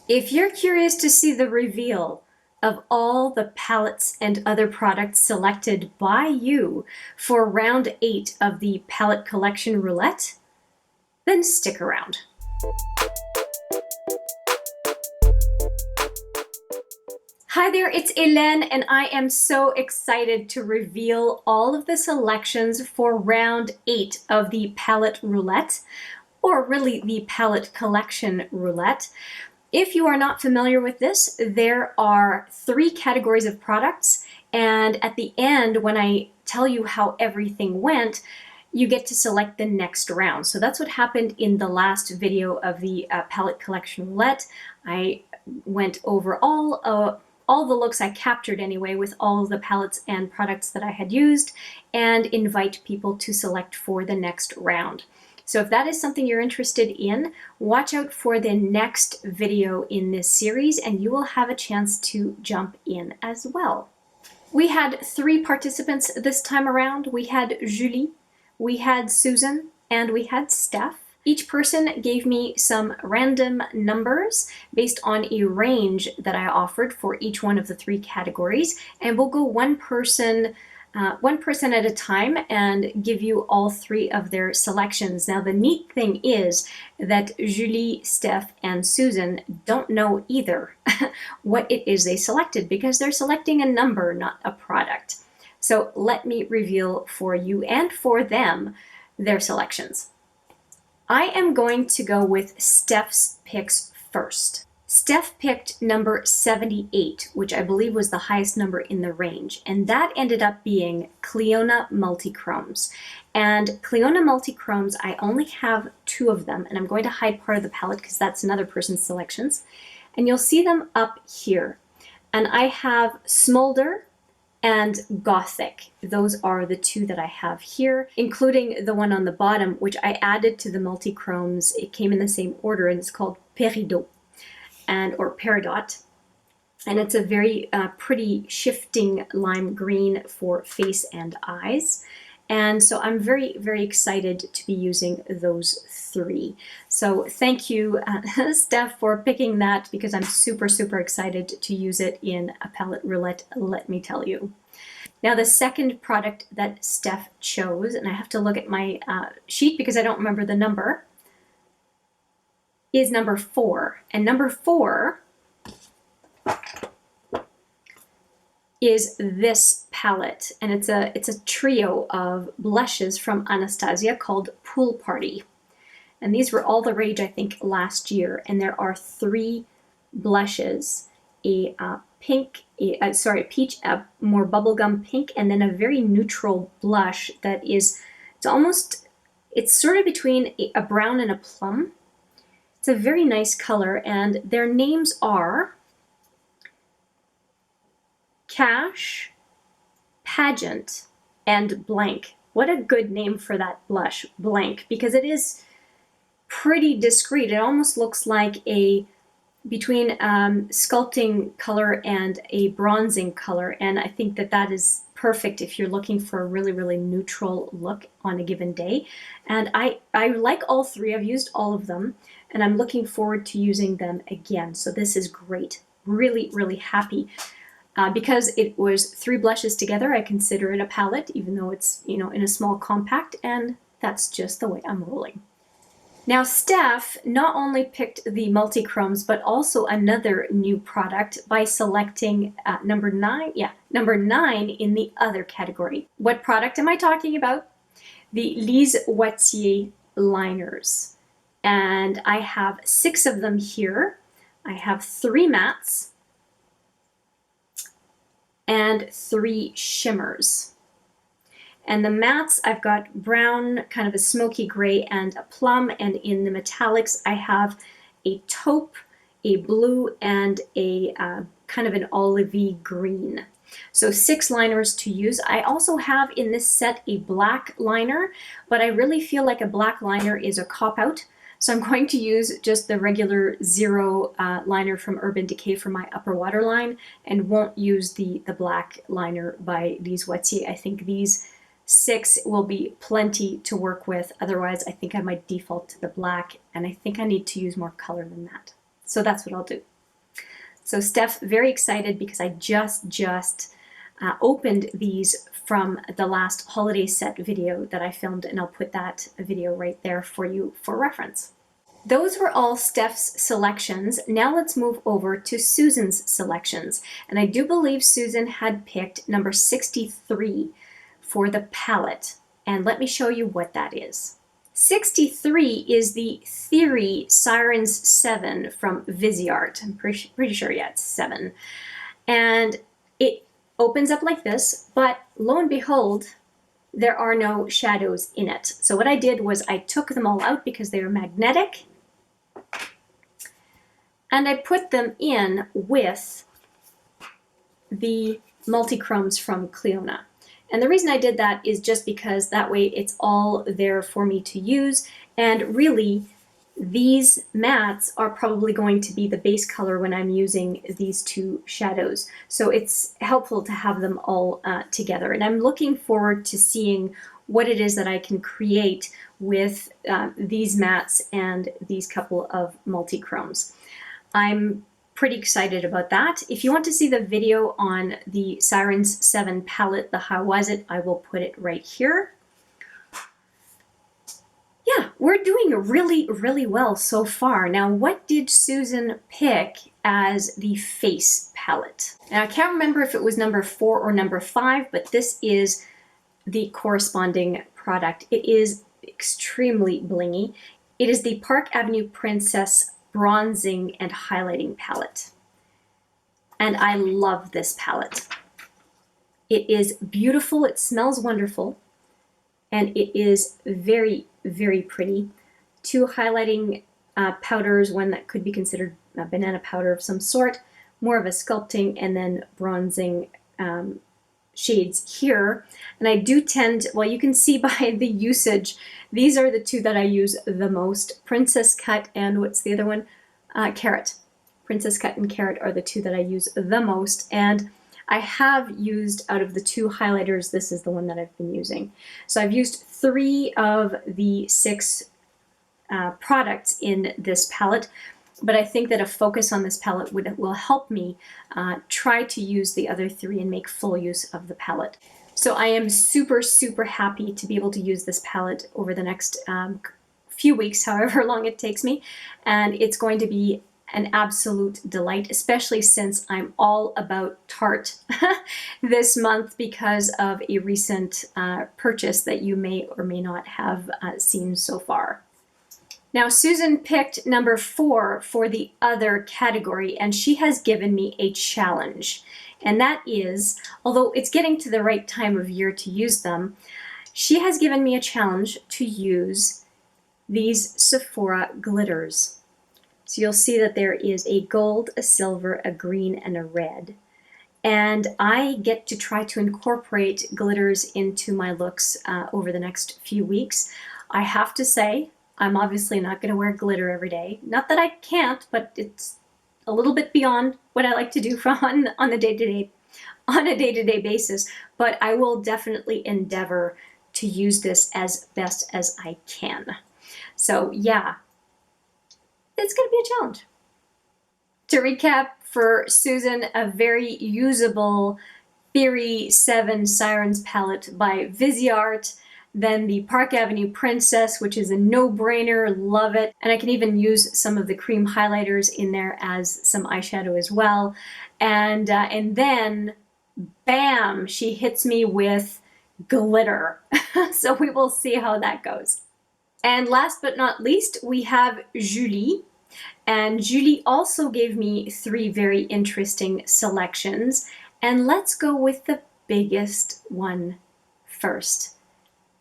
If you're curious to see the reveal of all the palettes and other products selected by you for round 8 of the palette collection roulette, then stick around. Hi there, it's Hélène, and I am so excited to reveal all of the selections for round 8 of the palette roulette, or really the palette collection roulette. If you are not familiar with this, there are 3 categories of products, and at the end, when I tell you how everything went, you get to select the next round. So that's what happened in the last video of the palette collection roulette. I went over all the looks I captured anyway with all of the palettes and products that I had used, and invite people to select for the next round. So if that is something you're interested in, watch out for the next video in this series and you will have a chance to jump in as well. We had 3 participants this time around. We had Julie, we had Susan, and we had Steph. Each person gave me some random numbers based on a range that I offered for each one of the 3 categories, and we'll go one person at a time and give you all 3 of their selections. Now the neat thing is that Julie, Steph, and Susan don't know either what it is they selected because they're selecting a number, not a product. So let me reveal for you and for them their selections. I am going to go with Steph's picks first. Steph picked number 78, which I believe was the highest number in the range, and that ended up being Clionadh multichromes. And Clionadh multichromes, I only have 2 of them, and I'm going to hide part of the palette because that's another person's selections. And you'll see them up here. And I have Smoulder and Gothic. Those are the 2 that I have here, including the one on the bottom, which I added to the multichromes. It came in the same order, and it's called Peridot. Or Peridot, and it's a very pretty shifting lime green for face and eyes, and so I'm very, very excited to be using those 3. So thank you, Steph, for picking that because I'm super, super excited to use it in a palette roulette, let me tell you. Now the second product that Steph chose, and I have to look at my sheet because I don't remember the number, is number 4. And number 4 is this palette. And it's a trio of blushes from Anastasia called Pool Party. And these were all the rage, I think, last year. And there are 3 blushes, a pink, a peach, a more bubblegum pink, and then a very neutral blush that is, it's sort of between a brown and a plum. It's a very nice color, and their names are Cash, Pageant, and Blank. What a good name for that blush, Blank, because it is pretty discreet. It almost looks like between sculpting color and a bronzing color, and I think that is perfect if you're looking for a really, really neutral look on a given day. And I like all 3. I've used all of them, and I'm looking forward to using them again. So this is great. Really, really happy. Because it was 3 blushes together, I consider it a palette, even though it's, in a small compact, and that's just the way I'm rolling. Now Steph not only picked the multichromes, but also another new product by selecting number 9 in the other category. What product am I talking about? The Lise Watier liners. And I have 6 of them here. I have 3 mattes and 3 shimmers. And the mattes, I've got brown, kind of a smoky gray, and a plum, and in the metallics I have a taupe, a blue, and a kind of an olivey green. So 6 liners to use. I also have in this set a black liner, but I really feel like a black liner is a cop-out. So I'm going to use just the regular 0 liner from Urban Decay for my upper waterline, and won't use the black liner by Lise Watier. I think these 6 will be plenty to work with. Otherwise, I think I might default to the black, and I think I need to use more color than that. So that's what I'll do. So Steph, very excited because I just opened these from the last holiday set video that I filmed, and I'll put that video right there for you for reference. Those were all Steph's selections. Now let's move over to Susan's selections. And I do believe Susan had picked number 63 for the palette. And let me show you what that is. 63 is the Theory Sirens 7 from Viseart. I'm pretty sure, yeah, it's 7. And it opens up like this, but lo and behold, there are no shadows in it. So what I did was I took them all out because they were magnetic, and I put them in with the multichromes from Clionadh. And the reason I did that is just because that way it's all there for me to use, and really these mattes are probably going to be the base color when I'm using these two shadows. So it's helpful to have them all together. And I'm looking forward to seeing what it is that I can create with these mattes and these couple of multichromes. I'm pretty excited about that. If you want to see the video on the Sirens 7 palette, the How Was It, I will put it right here. Yeah, we're doing really well so far. Now, what did Susan pick as the face palette? Now, I can't remember if it was number 4 or number 5, but this is the corresponding product. It is extremely blingy. It is the Park Avenue Princess Bronzing and Highlighting Palette. And I love this palette. It is beautiful, it smells wonderful, and it is very pretty. Two highlighting powders, one that could be considered a banana powder of some sort, more of a sculpting, and then bronzing shades here. And I do tend, well, you can see by the usage, these are the two that I use the most. Princess Cut and what's the other one? Carrot. Princess Cut and Carrot are the two that I use the most. And I have used, out of the two highlighters, this is the one that I've been using. So I've used 3 of the 6 products in this palette, but I think that a focus on this palette will help me try to use the other 3 and make full use of the palette. So I am super happy to be able to use this palette over the next few weeks, however long it takes me, and it's going to be an absolute delight, especially since I'm all about Tarte this month because of a recent purchase that you may or may not have seen so far. Now, Susan picked number 4 for the other category, and she has given me a challenge. And that is, although it's getting to the right time of year to use them, she has given me a challenge to use these Sephora glitters. So you'll see that there is a gold, a silver, a green, and a red. And I get to try to incorporate glitters into my looks over the next few weeks. I have to say, I'm obviously not going to wear glitter every day. Not that I can't, but it's a little bit beyond what I like to do on a day-to-day basis. But I will definitely endeavor to use this as best as I can. So yeah, it's going to be a challenge. To recap, for Susan, a very usable Theory 7 Sirens palette by Viseart, then the Park Avenue Princess, which is a no-brainer, love it. And I can even use some of the cream highlighters in there as some eyeshadow as well. And then, bam, she hits me with glitter. So we will see how that goes. And last but not least, we have Julie. And Julie also gave me 3 very interesting selections. And let's go with the biggest one first.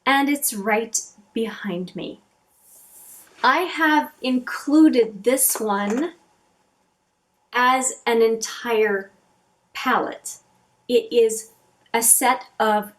And it's right behind me. I have included this one as an entire palette. It is a set of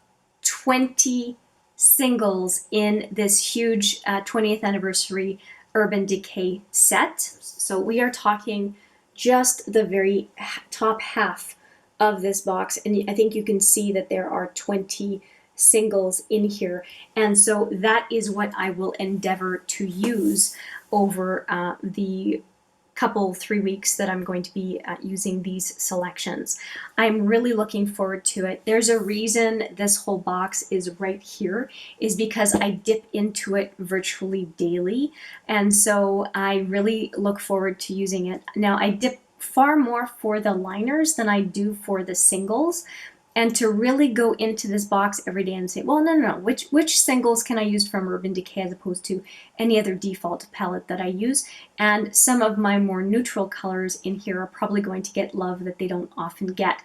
20 singles in this huge 20th anniversary Urban Decay set. So we are talking just the very top half of this box, and I think you can see that there are 20 singles in here, and so that is what I will endeavor to use over the couple, 3 weeks that I'm going to be using these selections. I'm really looking forward to it. There's a reason this whole box is right here, is because I dip into it virtually daily, and so I really look forward to using it. Now, I dip far more for the liners than I do for the singles, and to really go into this box every day and say, well, no, which singles can I use from Urban Decay as opposed to any other default palette that I use? And some of my more neutral colors in here are probably going to get love that they don't often get.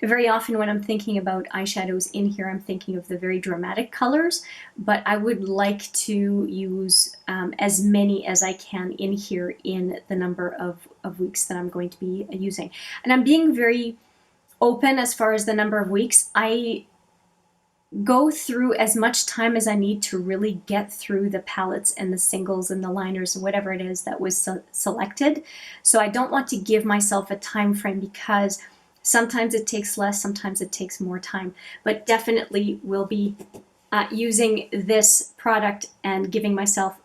Very often when I'm thinking about eyeshadows in here, I'm thinking of the very dramatic colors, but I would like to use as many as I can in here in the number of weeks that I'm going to be using. And I'm being very open as far as the number of weeks. I go through as much time as I need to really get through the palettes and the singles and the liners and whatever it is that was selected. So I don't want to give myself a time frame, because sometimes it takes less, sometimes it takes more time, but definitely will be using this product and giving myself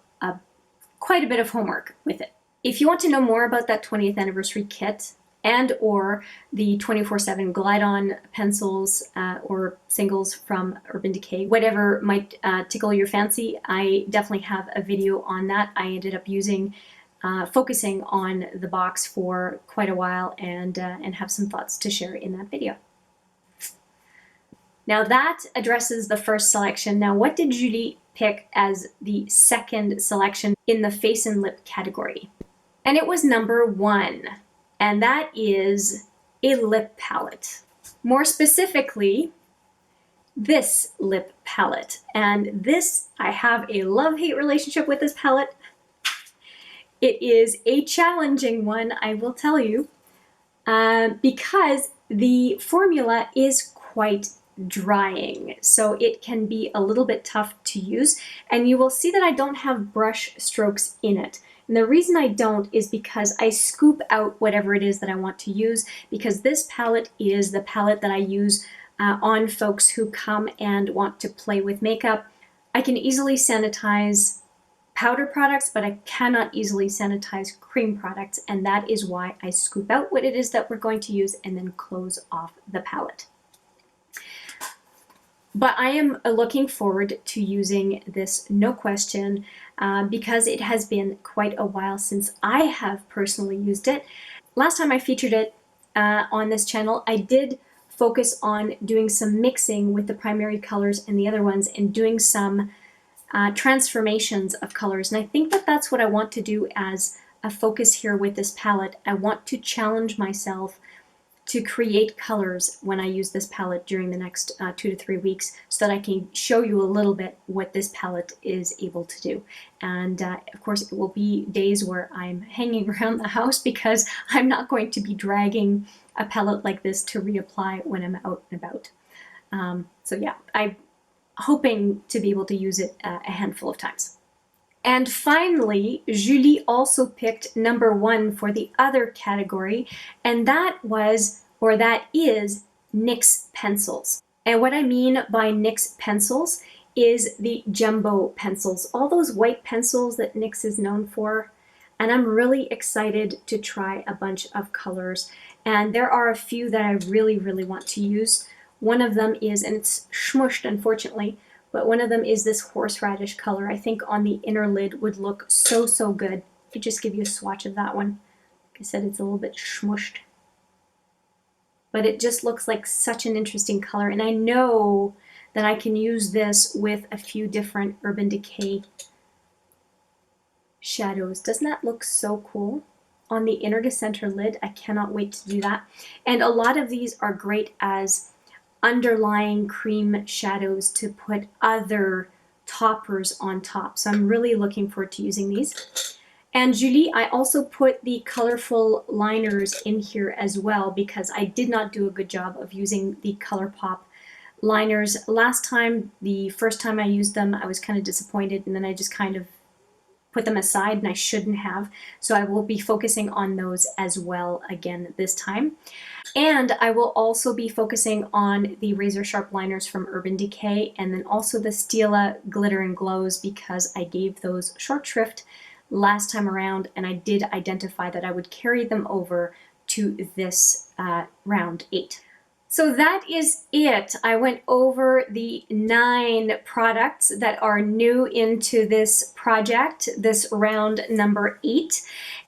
quite a bit of homework with it. If you want to know more about that 20th anniversary kit, and or the 24/7 glide-on pencils or singles from Urban Decay, whatever might tickle your fancy, I definitely have a video on that. I ended up focusing on the box for quite a while, and have some thoughts to share in that video. Now that addresses the first selection. Now, what did Julie pick as the second selection in the face and lip category? And it was number 1. And that is a lip palette. More specifically, this lip palette. And this, I have a love-hate relationship with this palette. It is a challenging one, I will tell you, because the formula is quite drying. So it can be a little bit tough to use. And you will see that I don't have brush strokes in it. And the reason I don't is because I scoop out whatever it is that I want to use, because this palette is the palette that I use on folks who come and want to play with makeup. I can easily sanitize powder products, but I cannot easily sanitize cream products, and that is why I scoop out what it is that we're going to use and then close off the palette. But I am looking forward to using this, no question, because it has been quite a while since I have personally used it. Last time I featured it on this channel, I did focus on doing some mixing with the primary colors and the other ones, and doing some transformations of colors. And I think that that's what I want to do as a focus here with this palette. I want to challenge myself to create colors when I use this palette during the next 2 to 3 weeks, so that I can show you a little bit what this palette is able to do. And of course, it will be days where I'm hanging around the house, because I'm not going to be dragging a palette like this to reapply when I'm out and about. So yeah, I'm hoping to be able to use it a handful of times. And finally, Julie also picked number 1 for the other category, and that was, or that is, NYX pencils. And what I mean by NYX pencils is the jumbo pencils, all those white pencils that NYX is known for. And I'm really excited to try a bunch of colors. And there are a few that I really, really want to use. One of them is, and it's smushed unfortunately, but one of them is this horseradish color. I think on the inner lid would look so, so good. I could just give you a swatch of that one. Like I said, it's a little bit smushed, but it just looks like such an interesting color. And I know that I can use this with a few different Urban Decay shadows. Doesn't that look so cool? On the inner to center lid, I cannot wait to do that. And a lot of these are great as underlying cream shadows to put other toppers on top. So I'm really looking forward to using these. And Julie, I also put the colorful liners in here as well, because I did not do a good job of using the Colourpop liners. Last time, the first time I used them, I was kind of disappointed, and then I just kind of put them aside, and I shouldn't have. So I will be focusing on those as well again this time. And I will also be focusing on the razor sharp liners from Urban Decay, and then also the Stila Glitter and Glows, because I gave those short shrift last time around, and I did identify that I would carry them over to this round 8. So that is it. I went over the 9 products that are new into this project, this round number 8,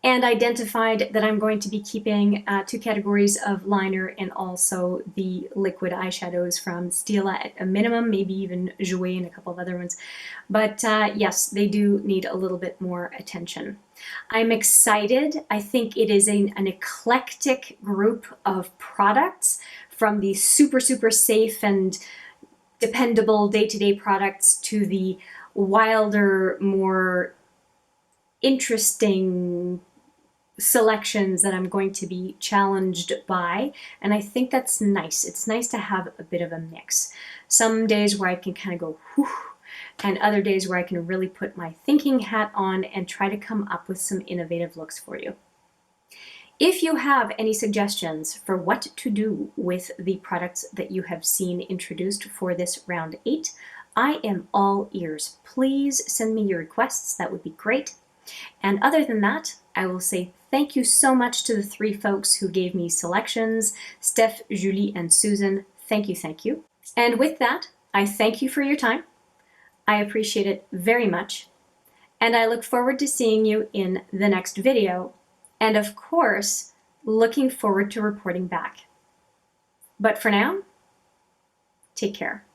and identified that I'm going to be keeping 2 categories of liner and also the liquid eyeshadows from Stila at a minimum, maybe even Jouer and a couple of other ones. But yes, they do need a little bit more attention. I'm excited. I think it is an eclectic group of products, from the super, super safe and dependable day-to-day products to the wilder, more interesting selections that I'm going to be challenged by. And I think that's nice. It's nice to have a bit of a mix. Some days where I can kind of go, whew, and other days where I can really put my thinking hat on and try to come up with some innovative looks for you. If you have any suggestions for what to do with the products that you have seen introduced for this round 8, I am all ears. Please send me your requests, that would be great. And other than that, I will say thank you so much to the 3 folks who gave me selections, Steph, Julie, and Susan. Thank you, thank you. And with that, I thank you for your time. I appreciate it very much. And I look forward to seeing you in the next video. And of course, looking forward to reporting back. But for now, take care.